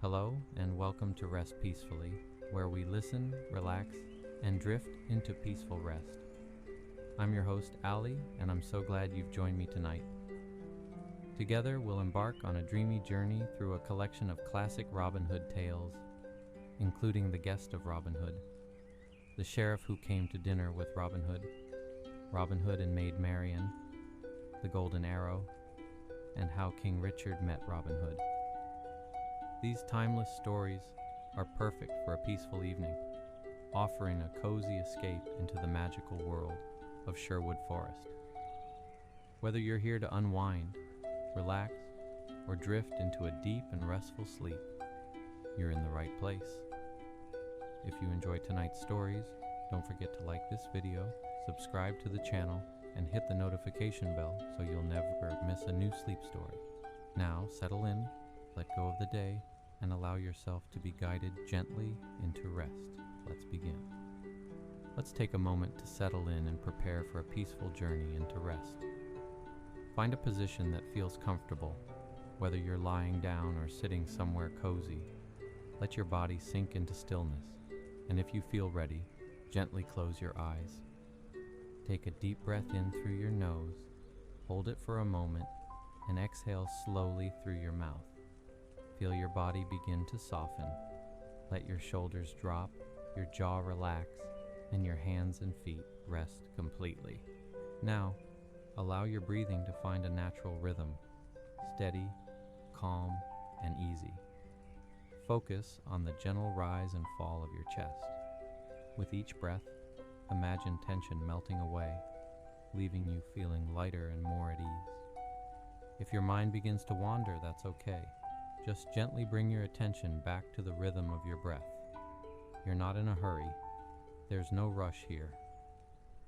Hello, and welcome to Rest Peacefully, where we listen, relax, and drift into peaceful rest. I'm your host, Ali, and I'm so glad you've joined me tonight. Together, we'll embark on a dreamy journey through a collection of classic Robin Hood tales, including The Guest of Robin Hood, The Sheriff Who Came to Dinner with Robin Hood and Maid Marian, The Golden Arrow, and How King Richard Met Robin Hood. These timeless stories are perfect for a peaceful evening, offering a cozy escape into the magical world of Sherwood Forest. Whether you're here to unwind, relax, or drift into a deep and restful sleep, you're in the right place. If you enjoyed tonight's stories, don't forget to like this video, subscribe to the channel, and hit the notification bell so you'll never miss a new sleep story. Now, settle in, let go of the day, and allow yourself to be guided gently into rest. Let's begin. Let's take a moment to settle in and prepare for a peaceful journey into rest. Find a position that feels comfortable, whether you're lying down or sitting somewhere cozy. Let your body sink into stillness, and if you feel ready, gently close your eyes. Take a deep breath in through your nose, hold it for a moment, and exhale slowly through your mouth. Feel your body begin to soften. Let your shoulders drop, your jaw relax, and your hands and feet rest completely. Now, allow your breathing to find a natural rhythm, steady, calm, and easy. Focus on the gentle rise and fall of your chest. With each breath, imagine tension melting away, leaving you feeling lighter and more at ease. If your mind begins to wander, that's okay. Just gently bring your attention back to the rhythm of your breath. You're not in a hurry. There's no rush here.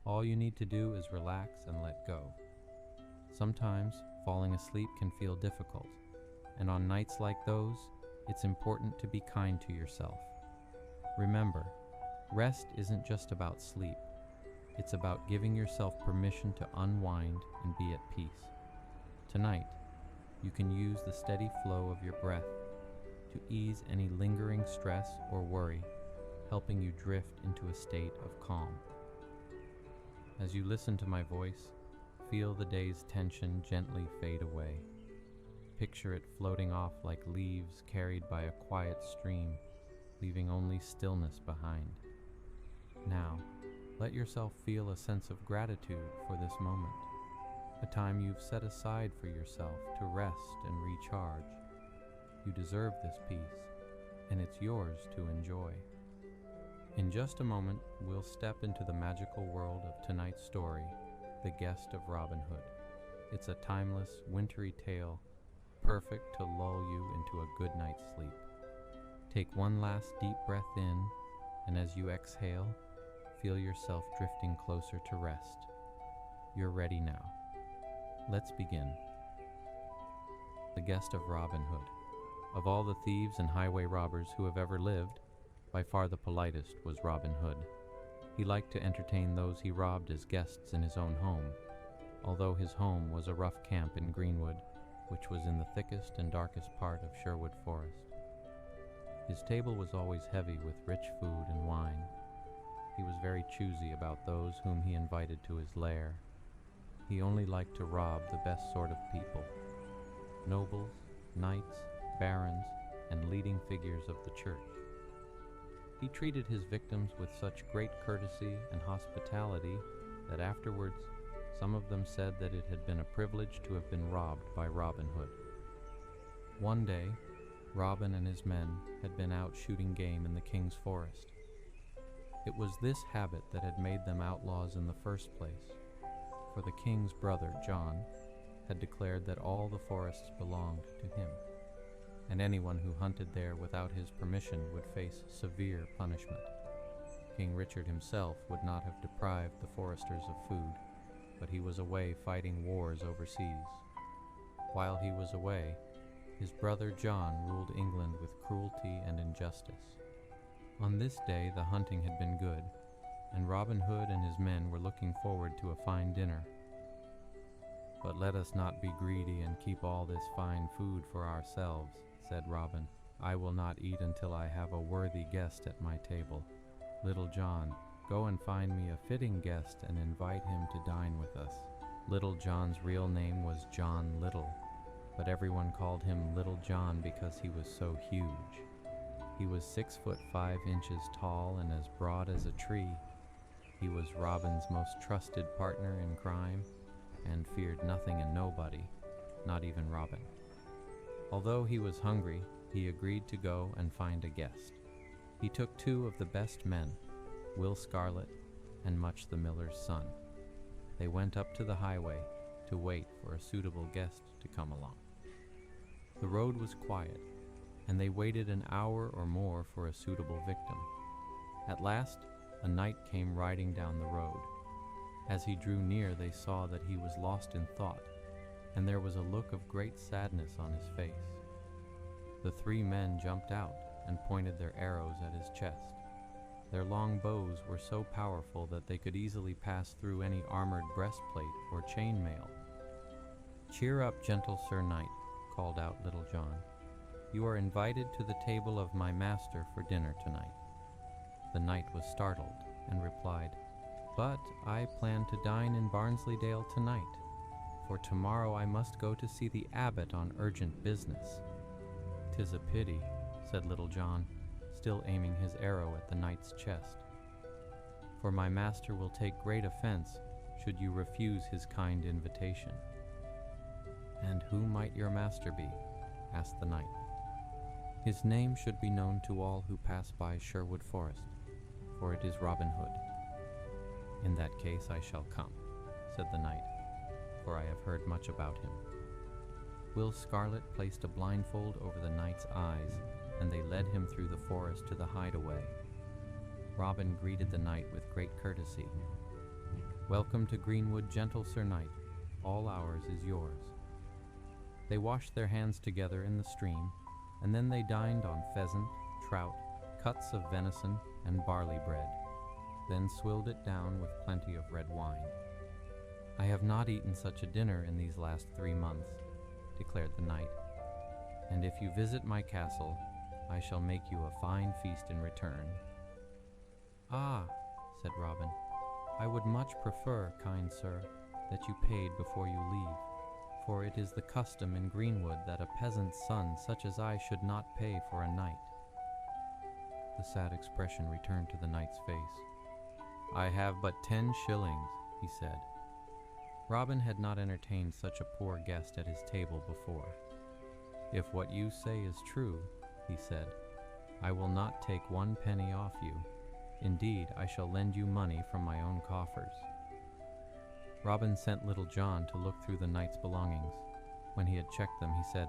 All you need to do is relax and let go. Sometimes falling asleep can feel difficult, and on nights like those, it's important to be kind to yourself. Remember, rest isn't just about sleep. It's about giving yourself permission to unwind and be at peace. Tonight, you can use the steady flow of your breath to ease any lingering stress or worry, helping you drift into a state of calm. As you listen to my voice, feel the day's tension gently fade away. Picture it floating off like leaves carried by a quiet stream, leaving only stillness behind. Now, let yourself feel a sense of gratitude for this moment, a time you've set aside for yourself to rest and recharge. You deserve this peace, and it's yours to enjoy. In just a moment, we'll step into the magical world of tonight's story, The Guest of Robin Hood. It's a timeless, wintry tale, perfect to lull you into a good night's sleep. Take one last deep breath in, and as you exhale, feel yourself drifting closer to rest. You're ready now. Let's begin. The Guest of Robin Hood. Of all the thieves and highway robbers who have ever lived, by far the politest was Robin Hood. He liked to entertain those he robbed as guests in his own home, although his home was a rough camp in Greenwood, which was in the thickest and darkest part of Sherwood Forest. His table was always heavy with rich food and wine. He was very choosy about those whom he invited to his lair. He only liked to rob the best sort of people: nobles, knights, barons, and leading figures of the church. He treated his victims with such great courtesy and hospitality that afterwards some of them said that it had been a privilege to have been robbed by Robin Hood. One day, Robin and his men had been out shooting game in the king's forest. It was this habit that had made them outlaws in the first place, for the king's brother, John, had declared that all the forests belonged to him, and anyone who hunted there without his permission would face severe punishment. King Richard himself would not have deprived the foresters of food, but he was away fighting wars overseas. While he was away, his brother John ruled England with cruelty and injustice. On this day the hunting had been good, and Robin Hood and his men were looking forward to a fine dinner. "But let us not be greedy and keep all this fine food for ourselves," said Robin. I will not eat until I have a worthy guest at my table. Little John, go and find me a fitting guest and invite him to dine with us." Little John's real name was John Little, but everyone called him Little John because he was so huge. He was 6 foot 5 inches tall and as broad as a tree. He was Robin's most trusted partner in crime and feared nothing and nobody, not even Robin. Although he was hungry, he agreed to go and find a guest. He took 2 of the best men, Will Scarlet and Much the miller's son. They went up to the highway to wait for a suitable guest to come along. The road was quiet, and they waited an hour or more for a suitable victim. At last, a knight came riding down the road. As he drew near, they saw that he was lost in thought, and there was a look of great sadness on his face. The 3 men jumped out and pointed their arrows at his chest. Their long bows were so powerful that they could easily pass through any armored breastplate or chainmail. "Cheer up, gentle Sir Knight," called out Little John. "You are invited to the table of my master for dinner tonight." The knight was startled and replied, "But I plan to dine in Barnsleydale tonight, for tomorrow I must go to see the abbot on urgent business." "'Tis a pity," said Little John, still aiming his arrow at the knight's chest, "for my master will take great offense should you refuse his kind invitation." "And who might your master be?" asked the knight. "His name should be known to all who pass by Sherwood Forest, for it is Robin Hood." "In that case I shall come," said the knight, "for I have heard much about him." Will Scarlet placed a blindfold over the knight's eyes, and they led him through the forest to the hideaway. Robin greeted the knight with great courtesy. "Welcome to Greenwood, gentle Sir Knight. All ours is yours." They washed their hands together in the stream, and then they dined on pheasant, trout, cuts of venison, and barley bread, then swilled it down with plenty of red wine. "I have not eaten such a dinner in these last 3 months," declared the knight, "and if you visit my castle, I shall make you a fine feast in return." "Ah," said Robin, "I would much prefer, kind sir, that you paid before you leave, for it is the custom in Greenwood that a peasant's son such as I should not pay for a knight." The sad expression returned to the knight's face. "I have but 10 shillings, he said. Robin had not entertained such a poor guest at his table before. "If what you say is true," he said, "I will not take 1 penny off you. Indeed, I shall lend you money from my own coffers." Robin sent Little John to look through the knight's belongings. When he had checked them, he said,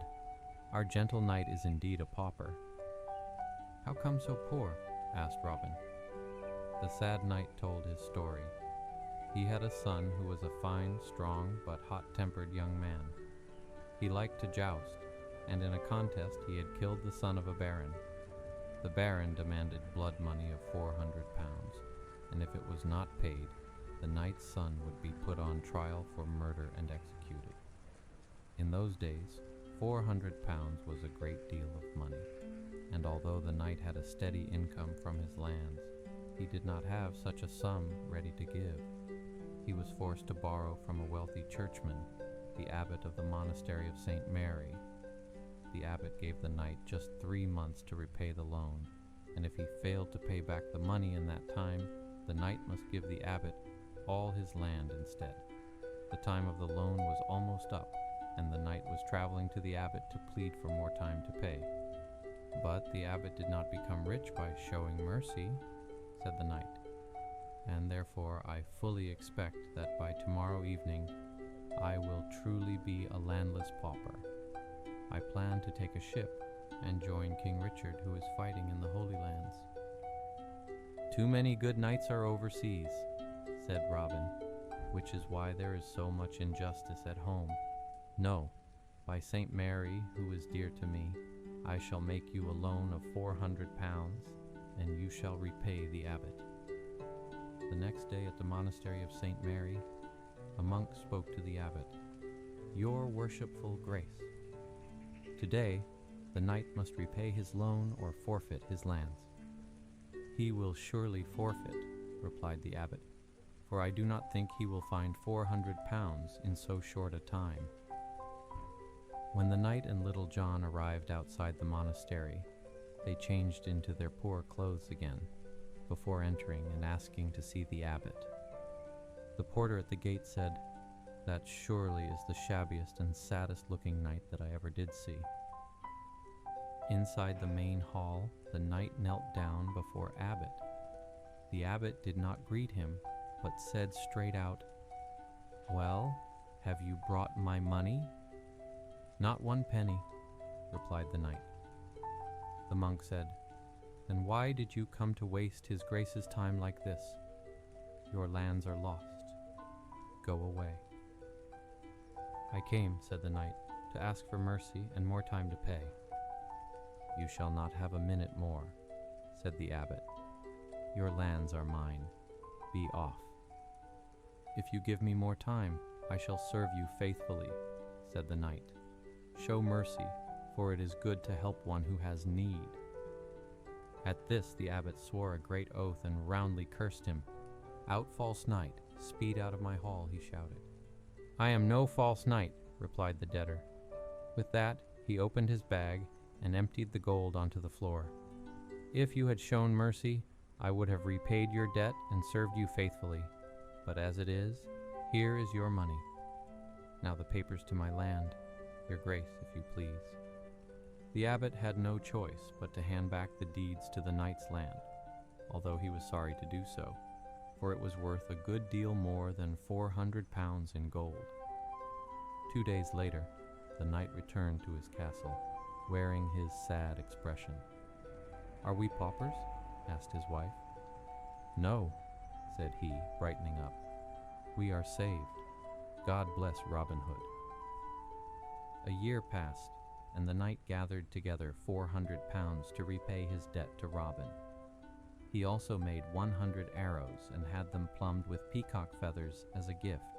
"Our gentle knight is indeed a pauper." "How come so poor?" asked Robin. The sad knight told his story. He had a son who was a fine, strong, but hot-tempered young man. He liked to joust, and in a contest he had killed the son of a baron. The baron demanded blood money of 400 pounds, and if it was not paid, the knight's son would be put on trial for murder and executed. In those days, 400 pounds was a great deal of money, and although the knight had a steady income from his lands, he did not have such a sum ready to give. He was forced to borrow from a wealthy churchman, the abbot of the monastery of St. Mary. The abbot gave the knight just 3 months to repay the loan, and if he failed to pay back the money in that time, the knight must give the abbot all his land instead. The time of the loan was almost up, and the knight was traveling to the abbot to plead for more time to pay. "But the abbot did not become rich by showing mercy," said the knight, "and therefore I fully expect that by tomorrow evening I will truly be a landless pauper. I plan to take a ship and join King Richard, who is fighting in the Holy Lands." "Too many good knights are overseas," said Robin, "which is why there is so much injustice at home. No, by St. Mary, who is dear to me, I shall make you a loan of 400 pounds, and you shall repay the abbot." The next day at the monastery of St. Mary, a monk spoke to the abbot. "Your worshipful grace, today The knight must repay his loan or forfeit his lands. He will surely forfeit, replied the abbot, for I do not think he will find 400 pounds in so short a time. When the knight and Little John arrived outside the monastery, they changed into their poor clothes again, before entering and asking to see the abbot. The porter at the gate said, "That surely is the shabbiest and saddest-looking knight that I ever did see." Inside the main hall, the knight knelt down before Abbot. The abbot did not greet him, but said straight out, "Well, have you brought my money?" "Not one penny," replied the knight. The monk said, "Then why did you come to waste his grace's time like this? Your lands are lost. Go away." "I came," said the knight, "to ask for mercy and more time to pay." "You shall not have a minute more," said the abbot. "Your lands are mine. Be off." "If you give me more time, I shall serve you faithfully," said the knight. "Show mercy, for it is good to help one who has need." At this the abbot swore a great oath and roundly cursed him. "Out, false knight, speed out of my hall," he shouted. "I am no false knight," replied the debtor. With that he opened his bag and emptied the gold onto the floor. "If you had shown mercy, I would have repaid your debt and served you faithfully. But as it is, here is your money. Now the papers to my land, your grace, if you please." The abbot had no choice but to hand back the deeds to the knight's land, although he was sorry to do so, for it was worth a good deal more than 400 pounds in gold. 2 days later, the knight returned to his castle, wearing his sad expression. "Are we paupers?" asked his wife. "No," said he, brightening up. "We are saved. God bless Robin Hood." A year passed, and the knight gathered together 400 pounds to repay his debt to Robin. He also made 100 arrows and had them plumbed with peacock feathers as a gift,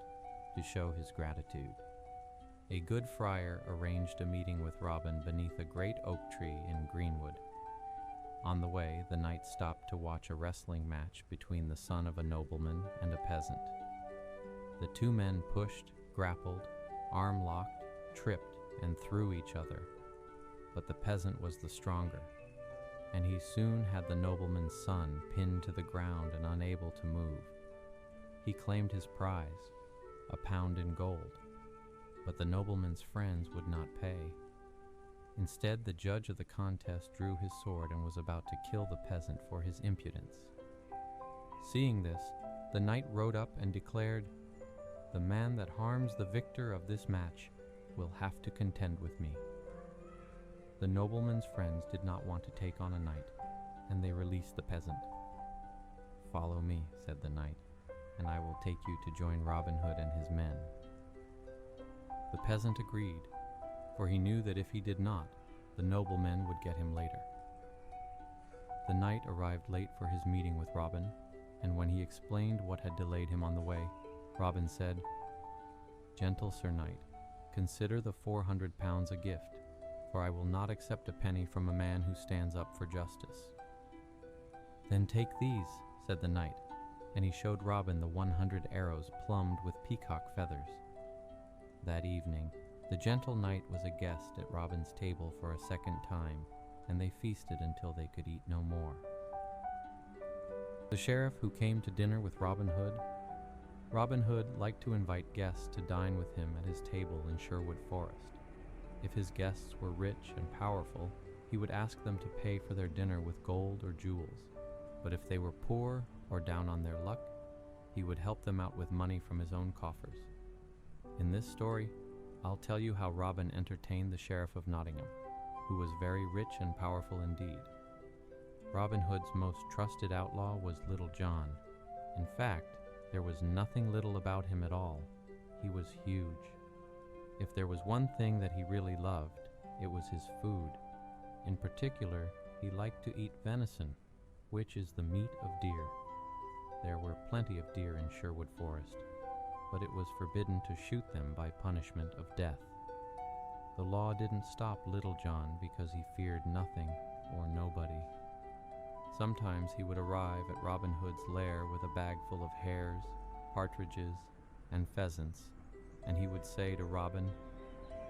to show his gratitude. A good friar arranged a meeting with Robin beneath a great oak tree in Greenwood. On the way, the knight stopped to watch a wrestling match between the son of a nobleman and a peasant. The two men pushed, grappled, arm-locked, tripped, and threw each other, but the peasant was the stronger, and he soon had the nobleman's son pinned to the ground and unable to move. He claimed his prize, a pound in gold, but the nobleman's friends would not pay. Instead, the judge of the contest drew his sword and was about to kill the peasant for his impudence. Seeing this, the knight rode up and declared, "The man that harms the victor of this match will have to contend with me." The nobleman's friends did not want to take on a knight, and they released the peasant. "Follow me," said the knight, "and I will take you to join Robin Hood and his men." The peasant agreed, for he knew that if he did not, the noblemen would get him later. The knight arrived late for his meeting with Robin, and when he explained what had delayed him on the way, Robin said, "Gentle Sir Knight, consider the 400 pounds a gift, for I will not accept a penny from a man who stands up for justice." "Then take these," said the knight, and he showed Robin the 100 arrows plumbed with peacock feathers. That evening, the gentle knight was a guest at Robin's table for a second time, and they feasted until they could eat no more. The sheriff who came to dinner with Robin Hood liked to invite guests to dine with him at his table in Sherwood Forest. If his guests were rich and powerful, he would ask them to pay for their dinner with gold or jewels, but if they were poor or down on their luck, he would help them out with money from his own coffers. In this story, I'll tell you how Robin entertained the Sheriff of Nottingham, who was very rich and powerful indeed. Robin Hood's most trusted outlaw was Little John. In fact, there was nothing little about him at all. He was huge. If there was one thing that he really loved, it was his food. In particular, he liked to eat venison, which is the meat of deer. There were plenty of deer in Sherwood Forest, but it was forbidden to shoot them by punishment of death. The law didn't stop Little John because he feared nothing or nobody. Sometimes he would arrive at Robin Hood's lair with a bag full of hares, partridges, and pheasants, and he would say to Robin,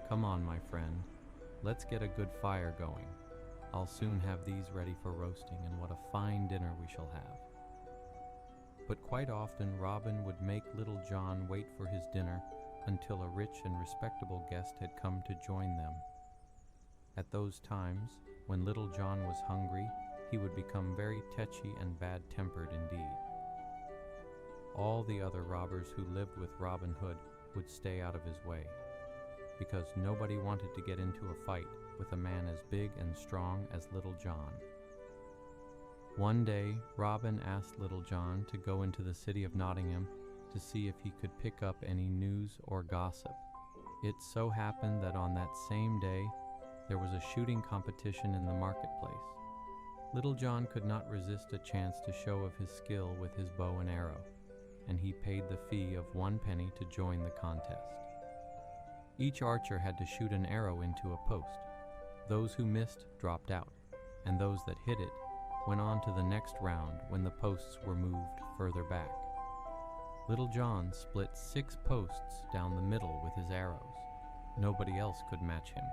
"Come on, my friend, let's get a good fire going. I'll soon have these ready for roasting, and what a fine dinner we shall have." But quite often Robin would make Little John wait for his dinner until a rich and respectable guest had come to join them. At those times, when Little John was hungry, he would become very tetchy and bad-tempered indeed. All the other robbers who lived with Robin Hood would stay out of his way, because nobody wanted to get into a fight with a man as big and strong as Little John. One day, Robin asked Little John to go into the city of Nottingham to see if he could pick up any news or gossip. It so happened that on that same day, there was a shooting competition in the marketplace. Little John could not resist a chance to show of his skill with his bow and arrow, and he paid the fee of 1 penny to join the contest. Each archer had to shoot an arrow into a post. Those who missed dropped out, and those that hit it went on to the next round when the posts were moved further back. Little John split 6 posts down the middle with his arrows. Nobody else could match him.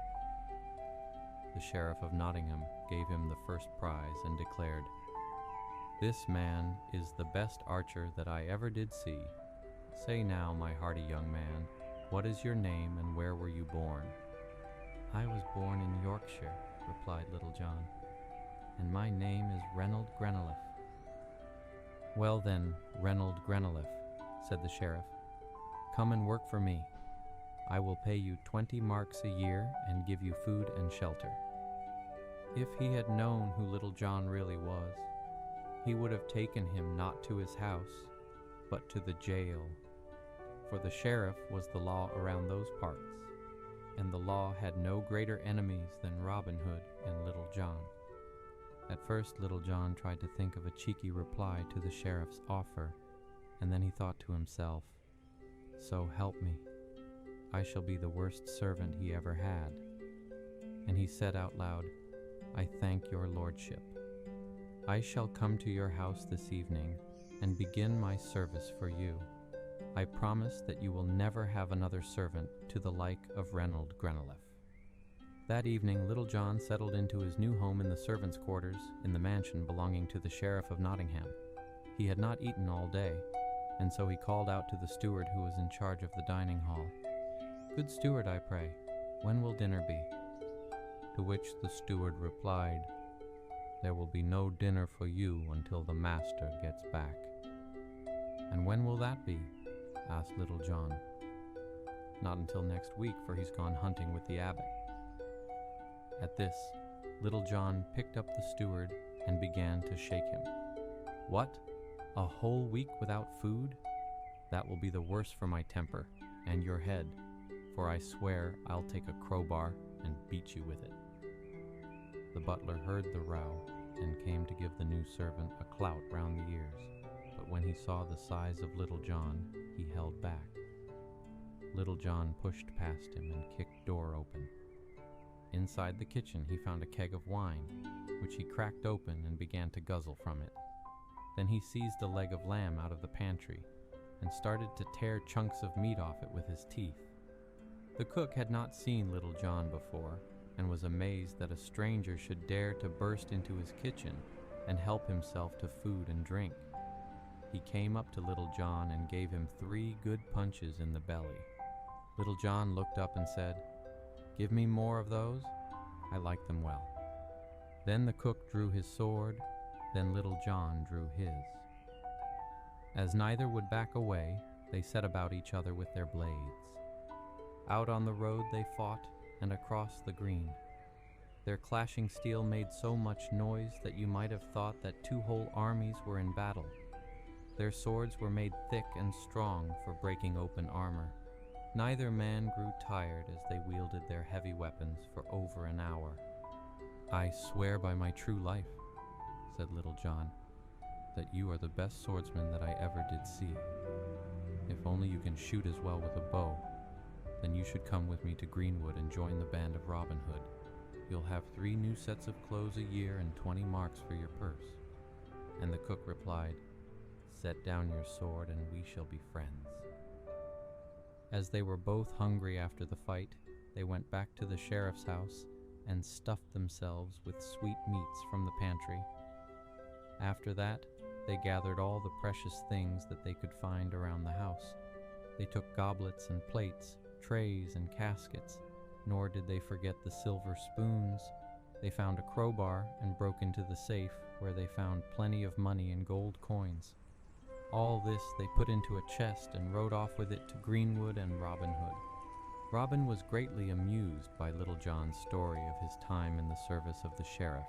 The Sheriff of Nottingham gave him the first prize and declared, "This man is the best archer that I ever did see. Say now, my hardy young man, what is your name and where were you born?" "I was born in Yorkshire," replied Little John, "and my name is Reynold Greneliff." "Well then, Reynold Greneliff," said the sheriff, "come and work for me. I will pay you 20 marks a year and give you food and shelter." If he had known who Little John really was, he would have taken him not to his house, but to the jail. For the sheriff was the law around those parts, and the law had no greater enemies than Robin Hood and Little John. At first Little John tried to think of a cheeky reply to the sheriff's offer, and then he thought to himself, "So help me, I shall be the worst servant he ever had." And he said out loud, "I thank your lordship. I shall come to your house this evening and begin my service for you. I promise that you will never have another servant to the like of Reynold Greneliff." That evening Little John settled into his new home in the servants' quarters in the mansion belonging to the Sheriff of Nottingham. He had not eaten all day, and so he called out to the steward who was in charge of the dining hall, "Good steward, I pray, when will dinner be?" To which the steward replied, "There will be no dinner for you until the master gets back." "And when will that be?" asked Little John. "Not until next week, for he's gone hunting with the abbot." At this, Little John picked up the steward and began to shake him. "What? A whole week without food? That will be the worse for my temper and your head, for I swear I'll take a crowbar and beat you with it." The butler heard the row and came to give the new servant a clout round the ears, but when he saw the size of Little John, he held back. Little John pushed past him and kicked door open. Inside the kitchen he found a keg of wine, which he cracked open and began to guzzle from it. Then he seized a leg of lamb out of the pantry and started to tear chunks of meat off it with his teeth. The cook had not seen Little John before, and was amazed that a stranger should dare to burst into his kitchen and help himself to food and drink. He came up to Little John and gave him 3 good punches in the belly. Little John looked up and said, "Give me more of those? I like them well." Then the cook drew his sword, then Little John drew his. As neither would back away, they set about each other with their blades. Out on the road they fought, and across the green. Their clashing steel made so much noise that you might have thought that 2 whole armies were in battle. Their swords were made thick and strong for breaking open armor. Neither man grew tired as they wielded their heavy weapons for over an hour. "I swear by my true life," said Little John, "that you are the best swordsman that I ever did see. If only you can shoot as well with a bow. then you should come with me to Greenwood and join the band of Robin Hood. You'll have 3 new sets of clothes a year and 20 marks for your purse." And the cook replied, "Set down your sword and we shall be friends." As they were both hungry after the fight, they went back to the sheriff's house and stuffed themselves with sweet meats from the pantry. After that, they gathered all the precious things that they could find around the house. They took goblets and plates, trays and caskets, nor did they forget the silver spoons. They found a crowbar and broke into the safe, where they found plenty of money and gold coins. All this they put into a chest and rode off with it to Greenwood and Robin Hood. Robin was greatly amused by Little John's story of his time in the service of the sheriff,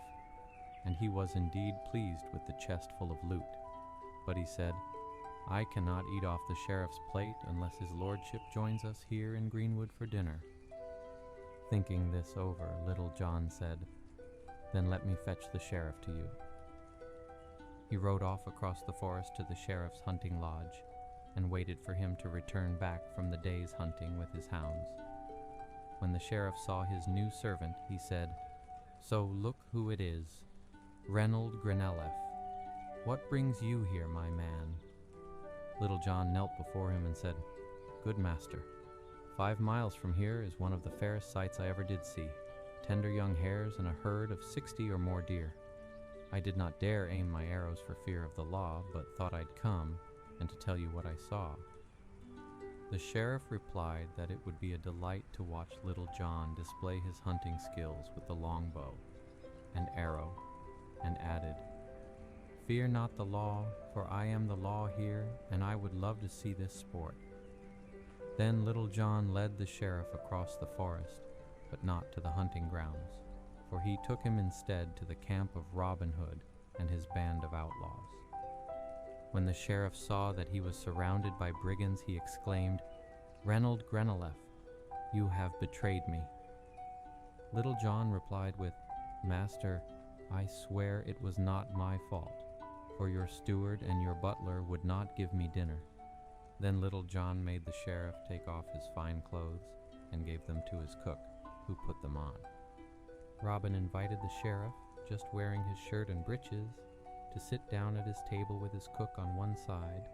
and he was indeed pleased with the chest full of loot. But he said, "I cannot eat off the sheriff's plate unless his lordship joins us here in Greenwood for dinner." Thinking this over, Little John said, "Then let me fetch the sheriff to you." He rode off across the forest to the sheriff's hunting lodge and waited for him to return back from the day's hunting with his hounds. When the sheriff saw his new servant, he said, "So look who it is, Reynold Grenelef. What brings you here, my man?" Little John knelt before him and said, "Good master, 5 miles from here is one of the fairest sights I ever did see, tender young hares and a herd of 60 or more deer. I did not dare aim my arrows for fear of the law, but thought I'd come and to tell you what I saw." The sheriff replied that it would be a delight to watch Little John display his hunting skills with the longbow and arrow, and added, "Fear not the law, for I am the law here, and I would love to see this sport." Then Little John led the sheriff across the forest, but not to the hunting grounds, for he took him instead to the camp of Robin Hood and his band of outlaws. When the sheriff saw that he was surrounded by brigands, he exclaimed, "Reynold Grenelef, you have betrayed me." Little John replied with, "Master, I swear it was not my fault, for your steward and your butler would not give me dinner." Then Little John made the sheriff take off his fine clothes and gave them to his cook, who put them on. Robin invited the sheriff, just wearing his shirt and breeches, to sit down at his table with his cook on one side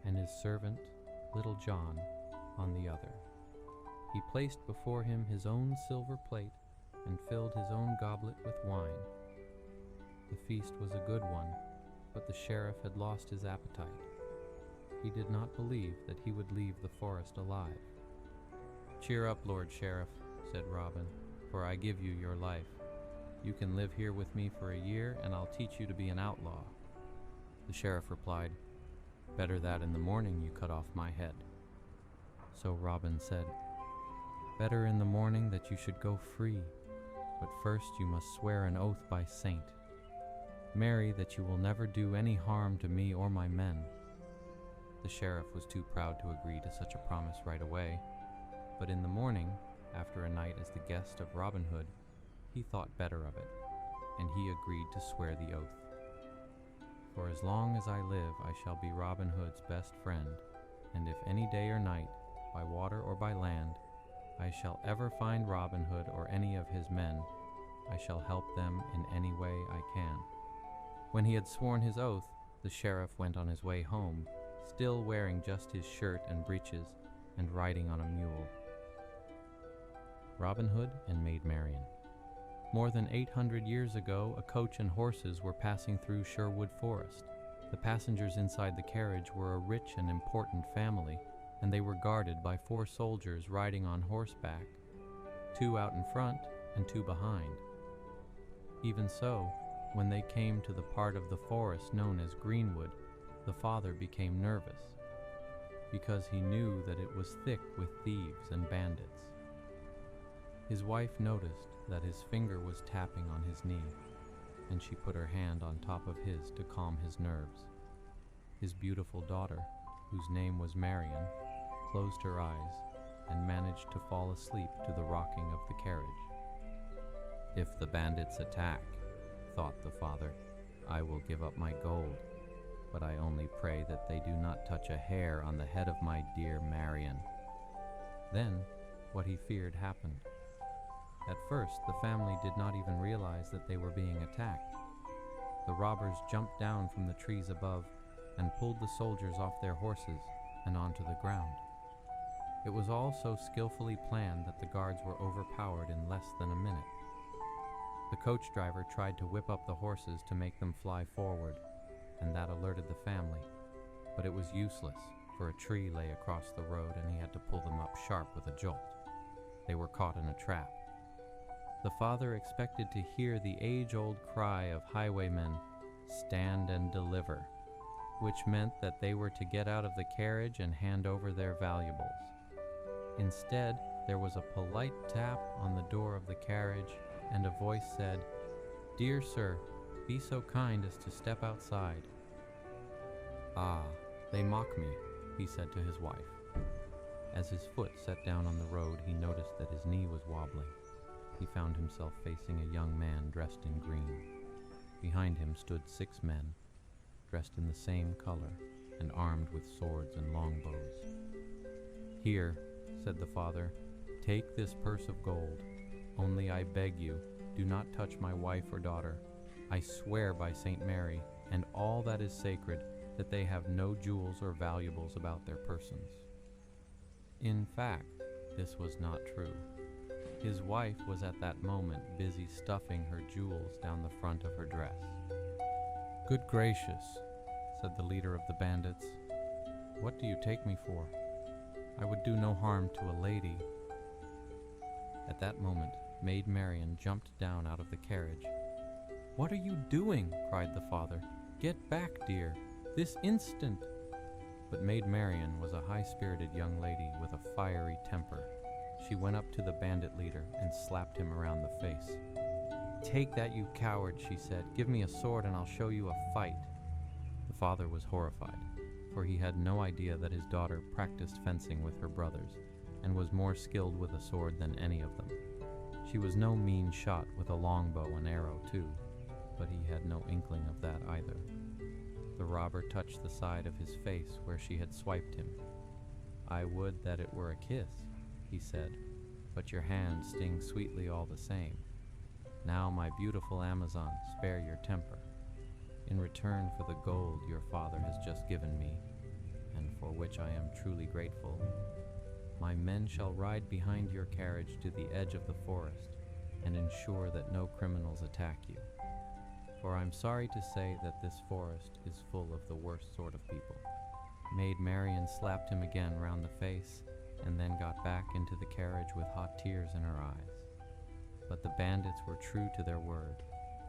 and his servant, Little John, on the other. He placed before him his own silver plate and filled his own goblet with wine. The feast was a good one, but the sheriff had lost his appetite. He did not believe that he would leave the forest alive. "Cheer up, Lord Sheriff," said Robin, "for I give you your life. You can live here with me for a year, and I'll teach you to be an outlaw." The sheriff replied, "Better that in the morning you cut off my head." So Robin said, "Better in the morning that you should go free, but first you must swear an oath by Saint. Marry that you will never do any harm to me or my men." The sheriff was too proud to agree to such a promise right away, but in the morning, after a night as the guest of Robin Hood, he thought better of it, and he agreed to swear the oath. "For as long as I live, I shall be Robin Hood's best friend, and if any day or night, by water or by land, I shall ever find Robin Hood or any of his men, I shall help them in any way I can." When he had sworn his oath, the sheriff went on his way home, still wearing just his shirt and breeches, and riding on a mule. Robin Hood and Maid Marian. More than 800 years ago, a coach and horses were passing through Sherwood Forest. The passengers inside the carriage were a rich and important family, and they were guarded by 4 soldiers riding on horseback, 2 out in front and 2 behind. Even so, when they came to the part of the forest known as Greenwood, the father became nervous, because he knew that it was thick with thieves and bandits. His wife noticed that his finger was tapping on his knee, and she put her hand on top of his to calm his nerves. His beautiful daughter, whose name was Marian, closed her eyes and managed to fall asleep to the rocking of the carriage. "If the bandits attack," thought the father, "I will give up my gold, but I only pray that they do not touch a hair on the head of my dear Marian." Then what he feared happened. At first, the family did not even realize that they were being attacked. The robbers jumped down from the trees above and pulled the soldiers off their horses and onto the ground. It was all so skillfully planned that the guards were overpowered in less than a minute. The coach driver tried to whip up the horses to make them fly forward, and that alerted the family. But it was useless, for a tree lay across the road and he had to pull them up sharp with a jolt. They were caught in a trap. The father expected to hear the age-old cry of highwaymen, "Stand and deliver," which meant that they were to get out of the carriage and hand over their valuables. Instead, there was a polite tap on the door of the carriage, and a voice said, "Dear sir, be so kind as to step outside." "Ah, they mock me," he said to his wife. As his foot set down on the road, he noticed that his knee was wobbling. He found himself facing a young man dressed in green. Behind him stood 6 men, dressed in the same color and armed with swords and longbows. "Here," said the father, "take this purse of gold. Only I beg you, do not touch my wife or daughter. I swear by St. Mary and all that is sacred that they have no jewels or valuables about their persons." In fact, this was not true. His wife was at that moment busy stuffing her jewels down the front of her dress. "Good gracious," said the leader of the bandits, "what do you take me for? I would do no harm to a lady." At that moment, Maid Marian jumped down out of the carriage. "What are you doing?" cried the father. "Get back, dear, this instant!" But Maid Marian was a high-spirited young lady with a fiery temper. She went up to the bandit leader and slapped him around the face. "Take that, you coward," she said. "Give me a sword and I'll show you a fight." The father was horrified, for he had no idea that his daughter practiced fencing with her brothers and was more skilled with a sword than any of them. She was no mean shot with a longbow and arrow too, but he had no inkling of that either. The robber touched the side of his face where she had swiped him. "I would that it were a kiss," he said, "but your hand stings sweetly all the same. Now, my beautiful Amazon, spare your temper. In return for the gold your father has just given me, and for which I am truly grateful, my men shall ride behind your carriage to the edge of the forest and ensure that no criminals attack you. For I'm sorry to say that this forest is full of the worst sort of people." Maid Marian slapped him again round the face and then got back into the carriage with hot tears in her eyes. But the bandits were true to their word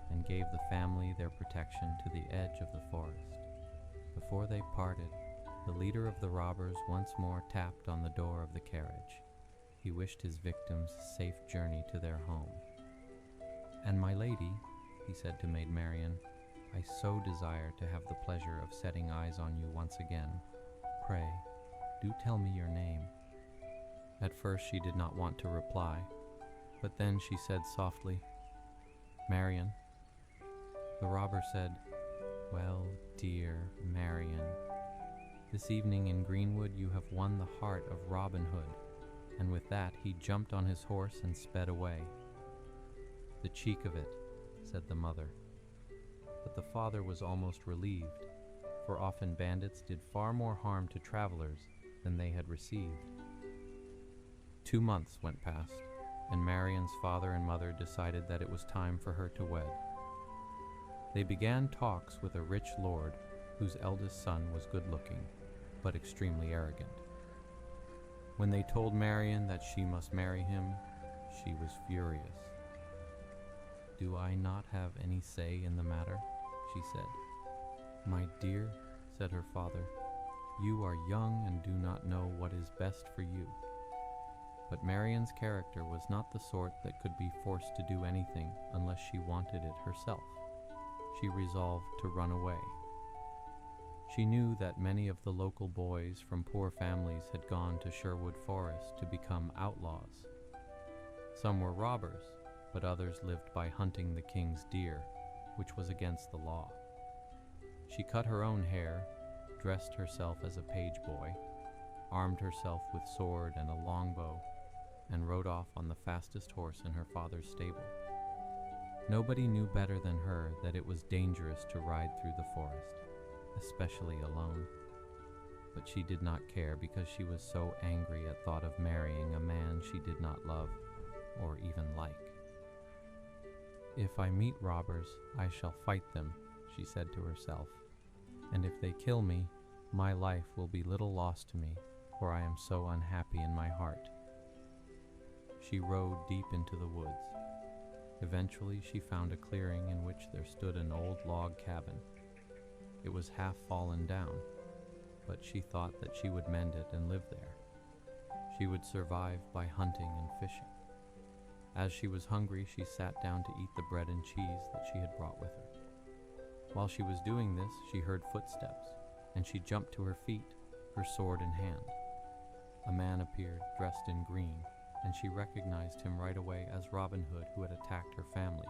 and gave the family their protection to the edge of the forest. Before they parted, the leader of the robbers once more tapped on the door of the carriage. He wished his victims a safe journey to their home. "And my lady," he said to Maid Marian, "I so desire to have the pleasure of setting eyes on you once again. Pray, do tell me your name." At first she did not want to reply, but then she said softly, "Marian." The robber said, "Well, dear Marian, this evening in Greenwood you have won the heart of Robin Hood," and with that he jumped on his horse and sped away. "The cheek of it," said the mother. But the father was almost relieved, for often bandits did far more harm to travelers than they had received. 2 months went past, and Marian's father and mother decided that it was time for her to wed. They began talks with a rich lord whose eldest son was good-looking, but extremely arrogant. When they told Marian that she must marry him, she was furious. "Do I not have any say in the matter?" she said. "My dear," said her father, "you are young and do not know what is best for you." But Marian's character was not the sort that could be forced to do anything unless she wanted it herself. She resolved to run away. She knew that many of the local boys from poor families had gone to Sherwood Forest to become outlaws. Some were robbers, but others lived by hunting the king's deer, which was against the law. She cut her own hair, dressed herself as a page boy, armed herself with sword and a longbow, and rode off on the fastest horse in her father's stable. Nobody knew better than her that it was dangerous to ride through the forest, especially alone. But she did not care because she was so angry at thought of marrying a man she did not love or even like. "If I meet robbers, I shall fight them," she said to herself, "and if they kill me, my life will be little loss to me, for I am so unhappy in my heart." She rode deep into the woods. Eventually she found a clearing in which there stood an old log cabin. It was half fallen down, but she thought that she would mend it and live there. She would survive by hunting and fishing. As she was hungry, she sat down to eat the bread and cheese that she had brought with her. While she was doing this, she heard footsteps, and she jumped to her feet, her sword in hand. A man appeared, dressed in green, and she recognized him right away as Robin Hood, who had attacked her family.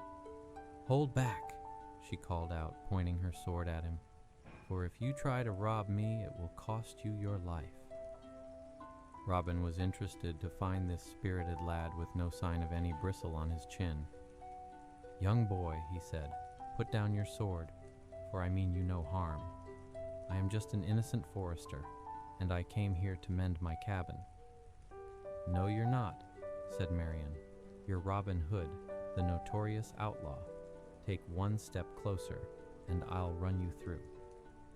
"Hold back," she called out, pointing her sword at him, "for if you try to rob me, it will cost you your life." Robin was interested to find this spirited lad with no sign of any bristle on his chin. "Young boy," he said, "put down your sword, for I mean you no harm. I am just an innocent forester, and I came here to mend my cabin." "No, you're not," said Marian. "You're Robin Hood, the notorious outlaw. Take one step closer, and I'll run you through."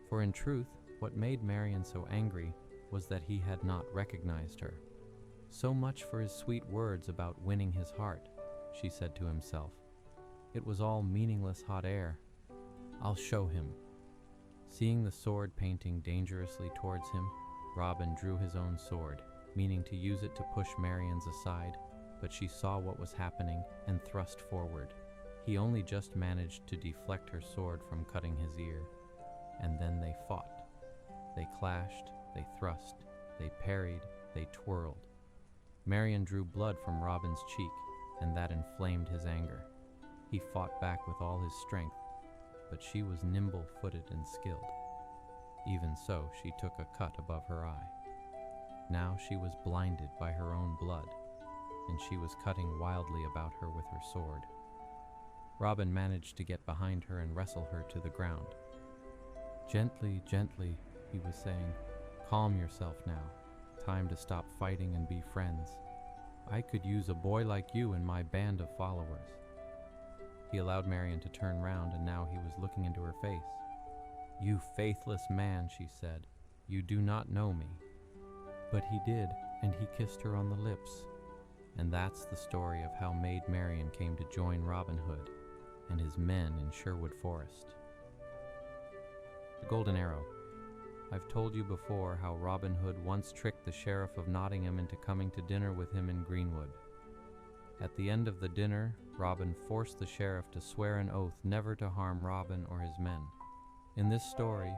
For in truth, what made Marian so angry was that he had not recognized her. So much for his sweet words about winning his heart, she said to himself. It was all meaningless hot air. I'll show him. Seeing the sword painting dangerously towards him, Robin drew his own sword, meaning to use it to push Marian's aside, but she saw what was happening and thrust forward. He only just managed to deflect her sword from cutting his ear, and then they fought. They clashed, they thrust, they parried, they twirled. Marian drew blood from Robin's cheek, and that inflamed his anger. He fought back with all his strength, but she was nimble-footed and skilled. Even so, she took a cut above her eye. Now she was blinded by her own blood, and she was cutting wildly about her with her sword. Robin managed to get behind her and wrestle her to the ground. "Gently, gently," he was saying. "Calm yourself now. Time to stop fighting and be friends. I could use a boy like you in my band of followers." He allowed Marian to turn round, and now he was looking into her face. "You faithless man," she said. "You do not know me." But he did, and he kissed her on the lips. And that's the story of how Maid Marian came to join Robin Hood and his men in Sherwood Forest. The Golden Arrow. I've told you before how Robin Hood once tricked the Sheriff of Nottingham into coming to dinner with him in Greenwood. At the end of the dinner, Robin forced the sheriff to swear an oath never to harm Robin or his men. In this story,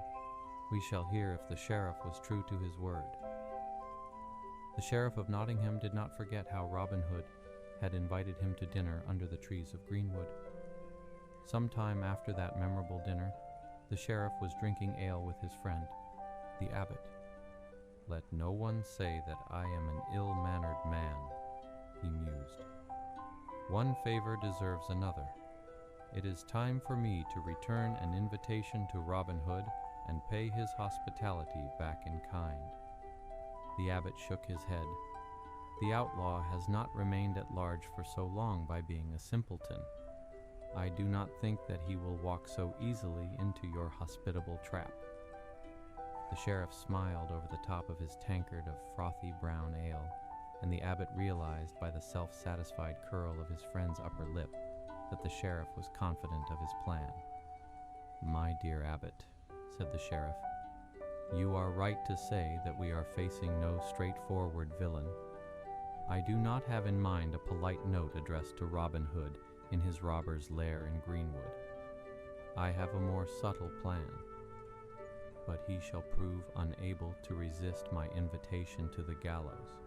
we shall hear if the sheriff was true to his word. The Sheriff of Nottingham did not forget how Robin Hood had invited him to dinner under the trees of Greenwood. Some time after that memorable dinner, the sheriff was drinking ale with his friend, the abbot. "Let no one say that I am an ill-mannered man," he mused. "One favor deserves another. It is time for me to return an invitation to Robin Hood and pay his hospitality back in kind." The abbot shook his head. "The outlaw has not remained at large for so long by being a simpleton. I do not think that he will walk so easily into your hospitable trap." The sheriff smiled over the top of his tankard of frothy brown ale, and the abbot realized by the self-satisfied curl of his friend's upper lip that the sheriff was confident of his plan. "My dear abbot," said the sheriff, "you are right to say that we are facing no straightforward villain. I do not have in mind a polite note addressed to Robin Hood in his robber's lair in Greenwood. I have a more subtle plan. But he shall prove unable to resist my invitation to the gallows,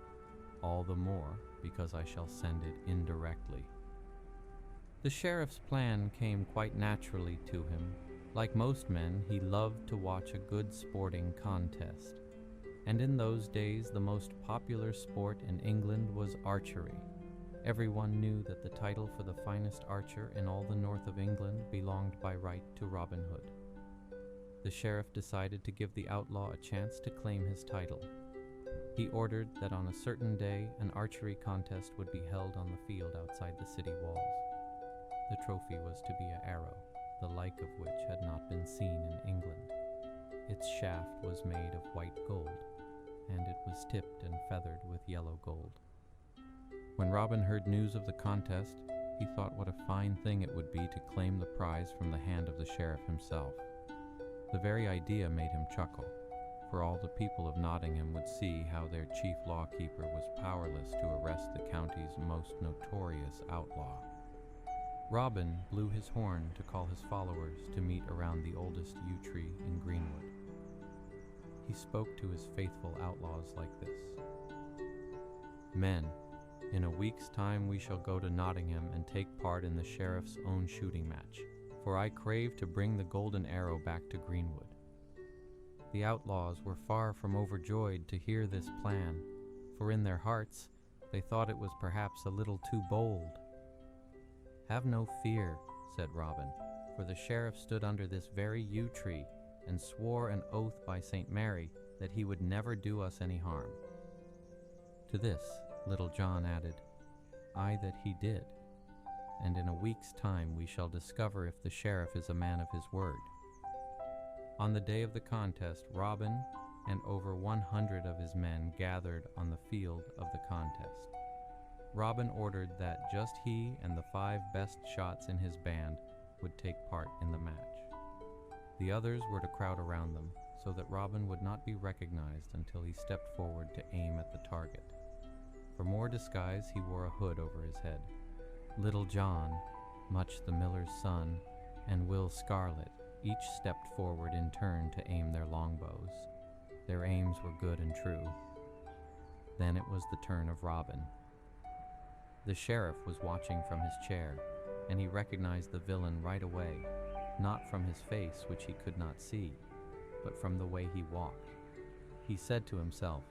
all the more because I shall send it indirectly." The sheriff's plan came quite naturally to him. Like most men, he loved to watch a good sporting contest. And in those days, the most popular sport in England was archery. Everyone knew that the title for the finest archer in all the north of England belonged by right to Robin Hood. The sheriff decided to give the outlaw a chance to claim his title. He ordered that on a certain day an archery contest would be held on the field outside the city walls. The trophy was to be an arrow, the like of which had not been seen in England. Its shaft was made of white gold, and it was tipped and feathered with yellow gold. When Robin heard news of the contest, he thought what a fine thing it would be to claim the prize from the hand of the sheriff himself. The very idea made him chuckle, for all the people of Nottingham would see how their chief lawkeeper was powerless to arrest the county's most notorious outlaw. Robin blew his horn to call his followers to meet around the oldest yew tree in Greenwood. He spoke to his faithful outlaws like this: "Men, in a week's time we shall go to Nottingham and take part in the sheriff's own shooting match, for I crave to bring the golden arrow back to Greenwood." The outlaws were far from overjoyed to hear this plan, for in their hearts they thought it was perhaps a little too bold. "Have no fear," said Robin, "for the sheriff stood under this very yew tree and swore an oath by St. Mary that he would never do us any harm." To this, Little John added, "Aye, that he did, and in a week's time we shall discover if the sheriff is a man of his word." On the day of the contest, Robin and over 100 of his men gathered on the field of the contest. Robin ordered that just he and the 5 best shots in his band would take part in the match. The others were to crowd around them, so that Robin would not be recognized until he stepped forward to aim at the target. For more disguise, he wore a hood over his head. Little John, Much the miller's son, and Will Scarlet each stepped forward in turn to aim their longbows. Their aims were good and true. Then it was the turn of Robin. The sheriff was watching from his chair, and he recognized the villain right away, not from his face, which he could not see, but from the way he walked. He said to himself,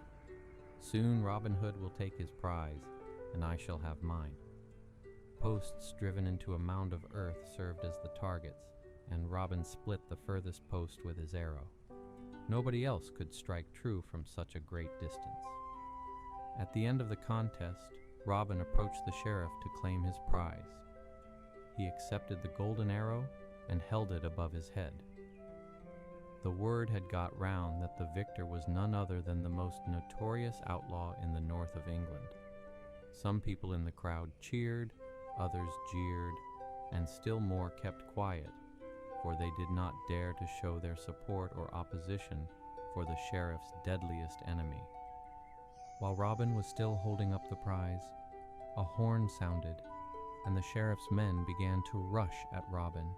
"Soon Robin Hood will take his prize, and I shall have mine." Posts driven into a mound of earth served as the targets, and Robin split the furthest post with his arrow. Nobody else could strike true from such a great distance. At the end of the contest, Robin approached the sheriff to claim his prize. He accepted the golden arrow and held it above his head. The word had got round that the victor was none other than the most notorious outlaw in the north of England. Some people in the crowd cheered, others jeered, and still more kept quiet, for they did not dare to show their support or opposition for the sheriff's deadliest enemy. While Robin was still holding up the prize, a horn sounded, and the sheriff's men began to rush at Robin.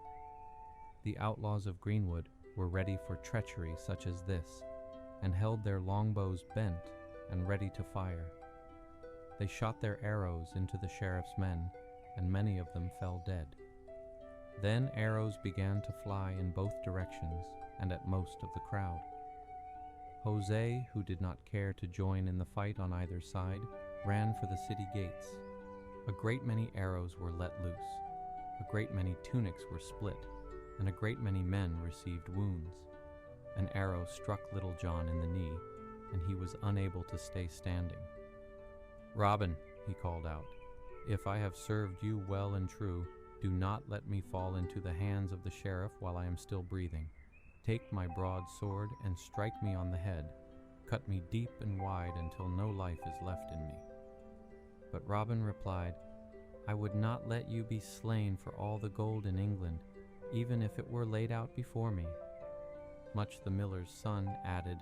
The outlaws of Greenwood were ready for treachery such as this, and held their longbows bent and ready to fire. They shot their arrows into the sheriff's men, and many of them fell dead. Then arrows began to fly in both directions and at most of the crowd. Jose, who did not care to join in the fight on either side, ran for the city gates. A great many arrows were let loose, a great many tunics were split, and a great many men received wounds. An arrow struck Little John in the knee, and he was unable to stay standing. "Robin," he called out, "if I have served you well and true, do not let me fall into the hands of the sheriff while I am still breathing. Take my broad sword and strike me on the head. Cut me deep and wide until no life is left in me." But Robin replied, "I would not let you be slain for all the gold in England, even if it were laid out before me." Much the miller's son added,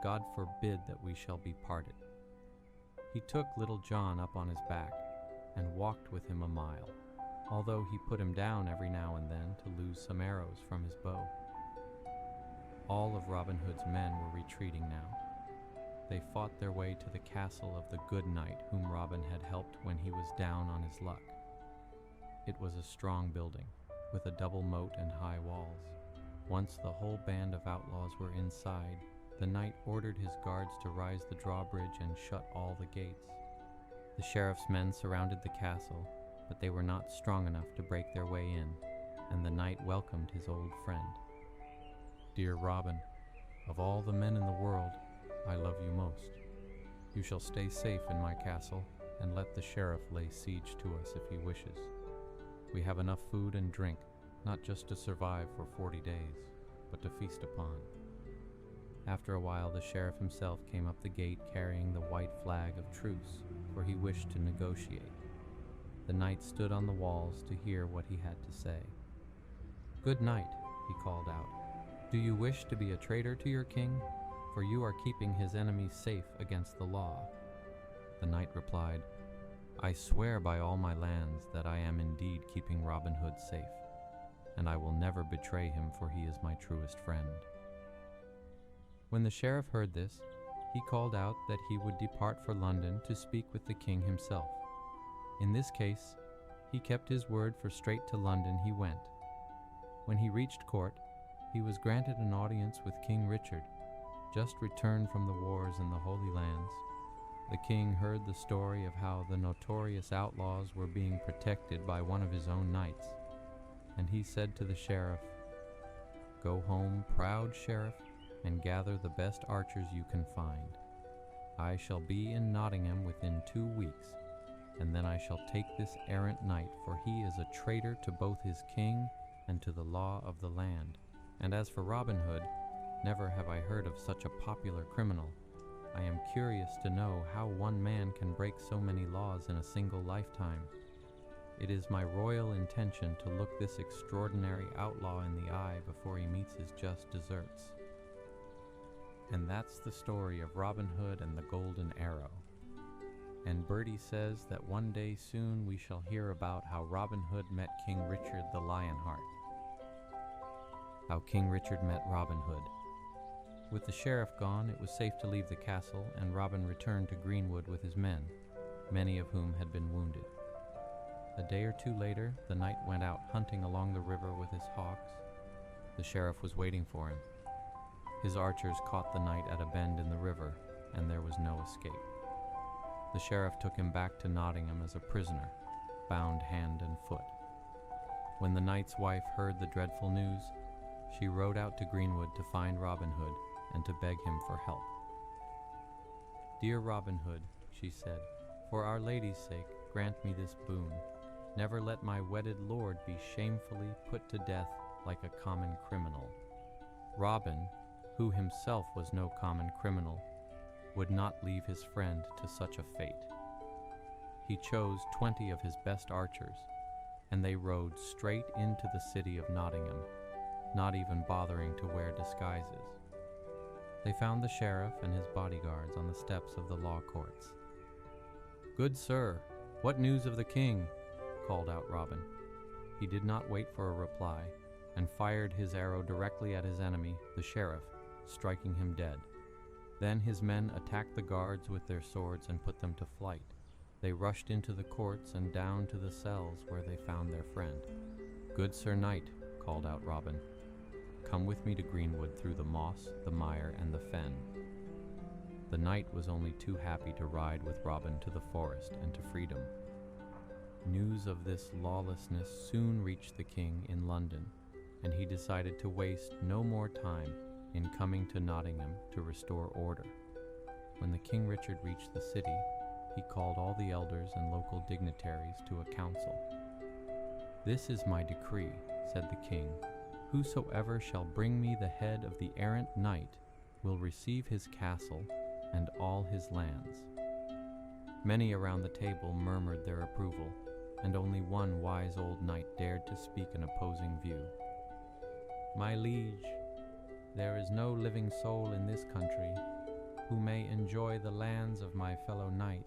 "God forbid that we shall be parted." He took Little John up on his back and walked with him a mile, although he put him down every now and then to lose some arrows from his bow. All of Robin Hood's men were retreating now. They fought their way to the castle of the good knight whom Robin had helped when he was down on his luck. It was a strong building, with a double moat and high walls. Once the whole band of outlaws were inside, The knight ordered his guards to raise the drawbridge and shut all the gates. The sheriff's men surrounded the castle, but they were not strong enough to break their way in, and the knight welcomed his old friend. "Dear Robin, of all the men in the world, I love you most. You shall stay safe in my castle, and let the sheriff lay siege to us if he wishes. We have enough food and drink, not just to survive for 40 days, but to feast upon." After a while, the sheriff himself came up the gate carrying the white flag of truce, for he wished to negotiate. The knight stood on the walls to hear what he had to say. "Good night," he called out. "Do you wish to be a traitor to your king? For you are keeping his enemies safe against the law." The knight replied, "I swear by all my lands that I am indeed keeping Robin Hood safe, and I will never betray him, for he is my truest friend." When the sheriff heard this, he called out that he would depart for London to speak with the king himself. In this case, he kept his word, for straight to London he went. When he reached court, he was granted an audience with King Richard, just returned from the wars in the Holy Lands. The king heard the story of how the notorious outlaws were being protected by one of his own knights, and he said to the sheriff, "Go home, proud sheriff, and gather the best archers you can find. I shall be in Nottingham within 2 weeks, and then I shall take this errant knight, for he is a traitor to both his king and to the law of the land. And as for Robin Hood, never have I heard of such a popular criminal. I am curious to know how one man can break so many laws in a single lifetime. It is my royal intention to look this extraordinary outlaw in the eye before he meets his just deserts." And that's the story of Robin Hood and the Golden Arrow. And Bertie says that one day soon we shall hear about how Robin Hood met King Richard the Lionheart. How King Richard met Robin Hood. With the sheriff gone, it was safe to leave the castle, and Robin returned to Greenwood with his men, many of whom had been wounded. A day or two later, the knight went out hunting along the river with his hawks. The sheriff was waiting for him. His archers caught the knight at a bend in the river, and there was no escape. The sheriff took him back to Nottingham as a prisoner, bound hand and foot. When the knight's wife heard the dreadful news, she rode out to Greenwood to find Robin Hood and to beg him for help. "Dear Robin Hood," she said, "for Our Lady's sake, grant me this boon. Never let my wedded lord be shamefully put to death like a common criminal." Robin, who himself was no common criminal, would not leave his friend to such a fate. He chose 20 of his best archers, and they rode straight into the city of Nottingham, not even bothering to wear disguises. They found the sheriff and his bodyguards on the steps of the law courts. "Good sir, what news of the king?" called out Robin. He did not wait for a reply, and fired his arrow directly at his enemy, the sheriff, striking him dead. Then his men attacked the guards with their swords and put them to flight. They rushed into the courts and down to the cells, where they found their friend. "Good Sir Knight," called out Robin, "come with me to Greenwood through the moss, the mire, and the fen." The knight was only too happy to ride with Robin to the forest and to freedom. News of this lawlessness soon reached the king in London, and he decided to waste no more time in coming to Nottingham to restore order. When the King Richard reached the city, he called all the elders and local dignitaries to a council. "This is my decree," said the king. "Whosoever shall bring me the head of the errant knight will receive his castle and all his lands." Many around the table murmured their approval, and only one wise old knight dared to speak an opposing view. "My liege, there is no living soul in this country who may enjoy the lands of my fellow knight,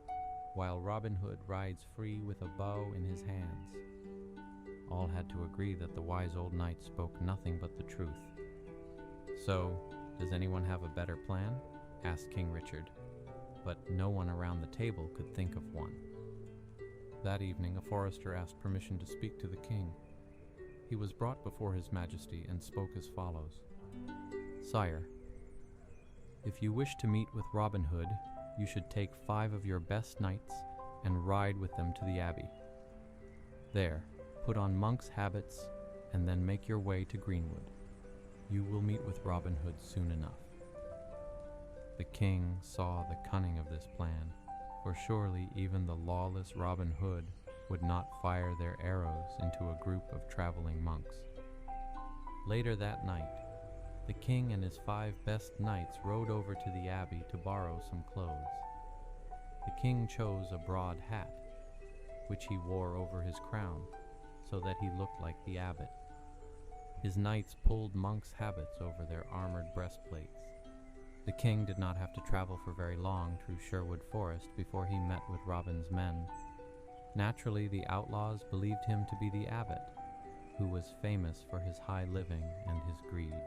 while Robin Hood rides free with a bow in his hands." All had to agree that the wise old knight spoke nothing but the truth. "So, does anyone have a better plan?" asked King Richard, but no one around the table could think of one. That evening a forester asked permission to speak to the king. He was brought before his majesty and spoke as follows. "Sire, If you wish to meet with Robin Hood, you should take 5 of your best knights and ride with them to the abbey. There, put on monk's habits and then make your way to Greenwood. You will meet with Robin Hood soon enough." The king saw the cunning of this plan, for surely even the lawless Robin Hood would not fire their arrows into a group of traveling monks. Later that night, the king and his 5 best knights rode over to the abbey to borrow some clothes. The king chose a broad hat, which he wore over his crown, so that he looked like the abbot. His knights pulled monks' habits over their armored breastplates. The king did not have to travel for very long through Sherwood Forest before he met with Robin's men. Naturally, the outlaws believed him to be the abbot, who was famous for his high living and his greed.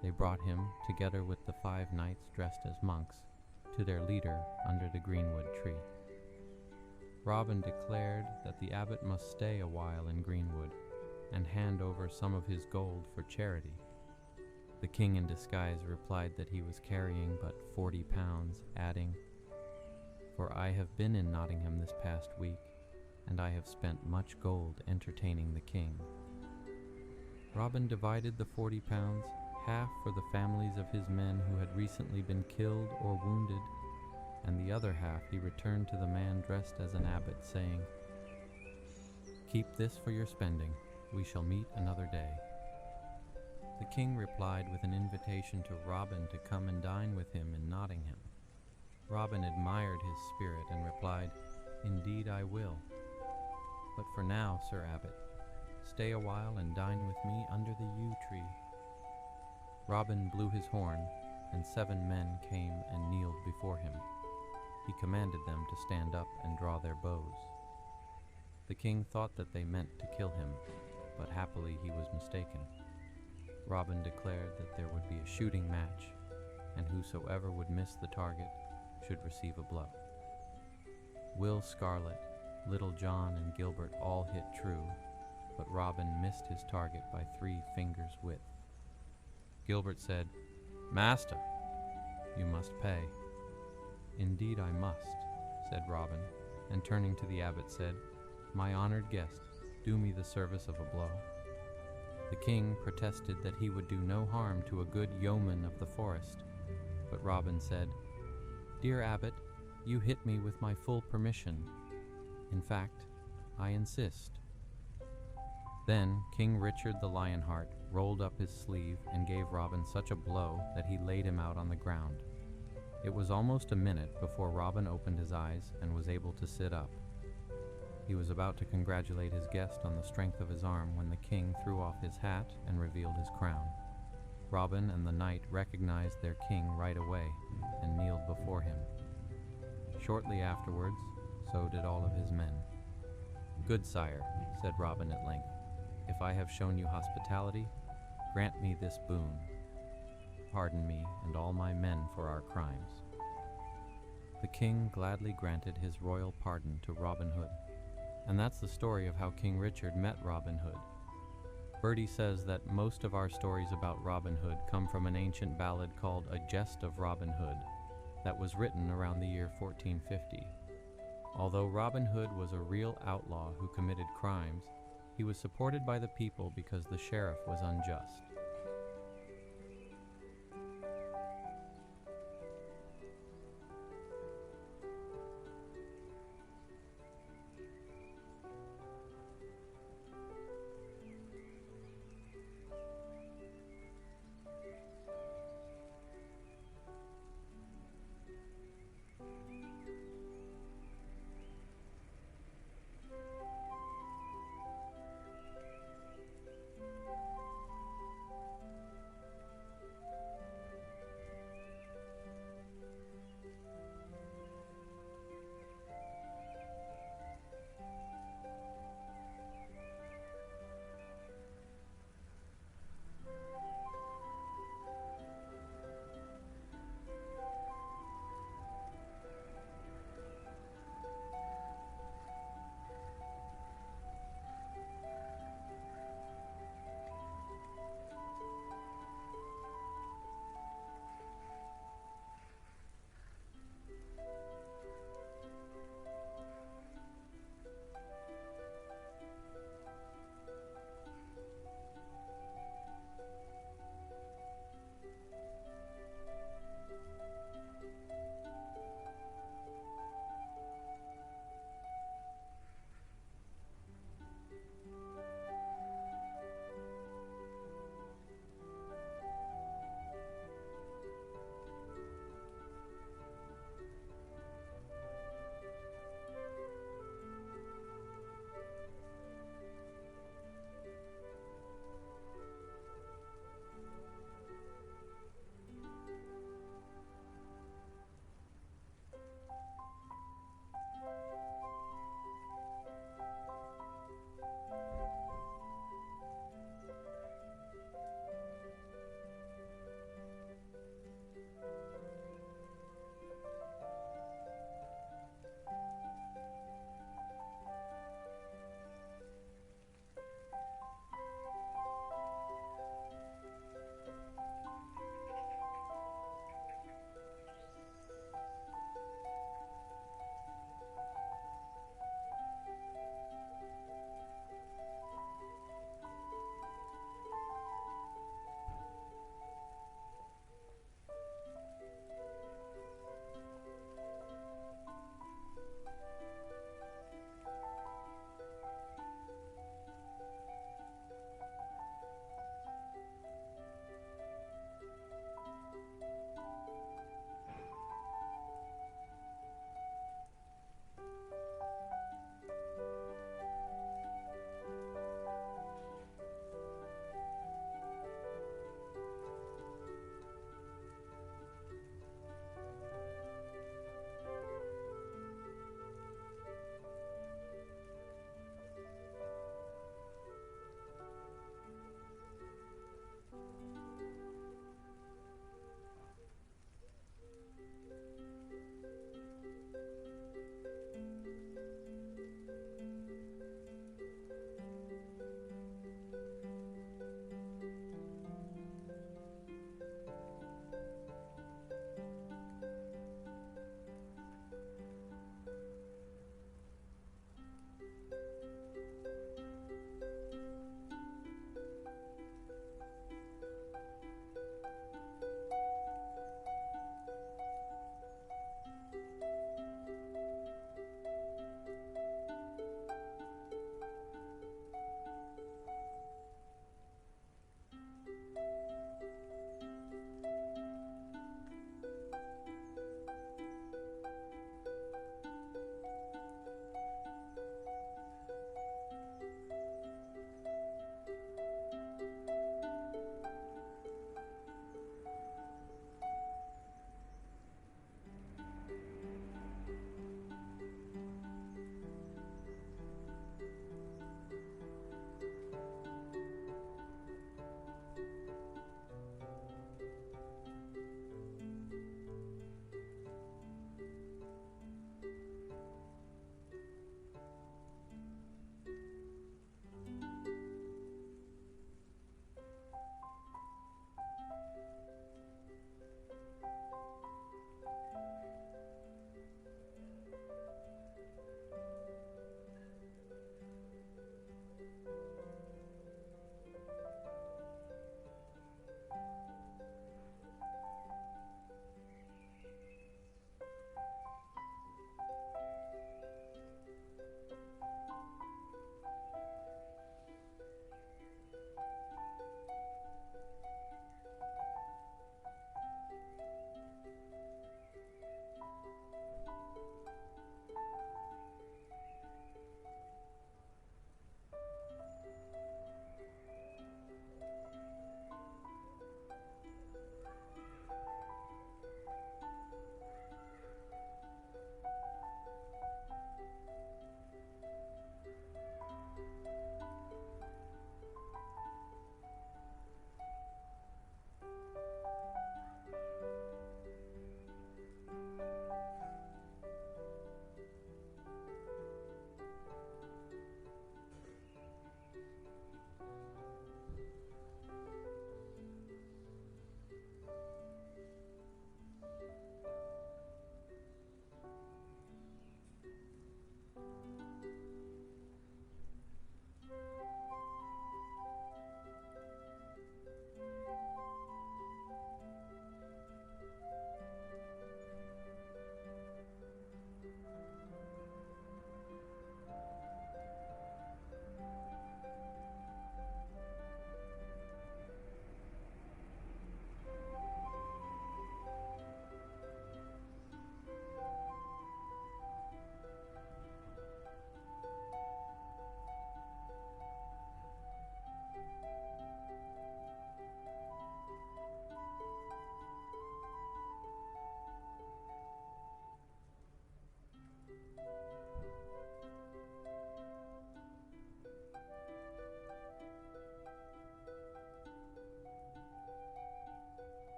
They brought him, together with the 5 knights dressed as monks, to their leader under the greenwood tree. Robin declared that the abbot must stay a while in Greenwood and hand over some of his gold for charity. The king in disguise replied that he was carrying but 40 pounds, adding, "For I have been in Nottingham this past week, and I have spent much gold entertaining the king." Robin divided the 40 pounds, half for the families of his men who had recently been killed or wounded, and the other half he returned to the man dressed as an abbot, saying, "Keep this for your spending. We shall meet another day." The king replied with an invitation to Robin to come and dine with him in Nottingham. Robin admired his spirit and replied, "Indeed I will. But for now, Sir Abbot, stay a while and dine with me under the yew tree." Robin blew his horn, and 7 men came and kneeled before him. He commanded them to stand up and draw their bows. The king thought that they meant to kill him, but happily he was mistaken. Robin declared that there would be a shooting match, and whosoever would miss the target should receive a blow. Will Scarlet, Little John, and Gilbert all hit true, but Robin missed his target by 3 fingers' width. Gilbert said, "Master, you must pay." "Indeed I must," said Robin, and turning to the abbot said, "My honored guest, do me the service of a blow." The king protested that he would do no harm to a good yeoman of the forest, but Robin said, "Dear abbot, you hit me with my full permission. In fact, I insist." Then King Richard the Lionheart rolled up his sleeve and gave Robin such a blow that he laid him out on the ground. It was almost a minute before Robin opened his eyes and was able to sit up. He was about to congratulate his guest on the strength of his arm when the king threw off his hat and revealed his crown. Robin and the knight recognized their king right away and kneeled before him. Shortly afterwards, so did all of his men. "Good sire," said Robin at length, "if I have shown you hospitality, grant me this boon. Pardon me and all my men for our crimes." The king gladly granted his royal pardon to Robin Hood. And that's the story of how King Richard met Robin Hood. Bertie says that most of our stories about Robin Hood come from an ancient ballad called A Jest of Robin Hood that was written around the year 1450. Although Robin Hood was a real outlaw who committed crimes, he was supported by the people because the sheriff was unjust.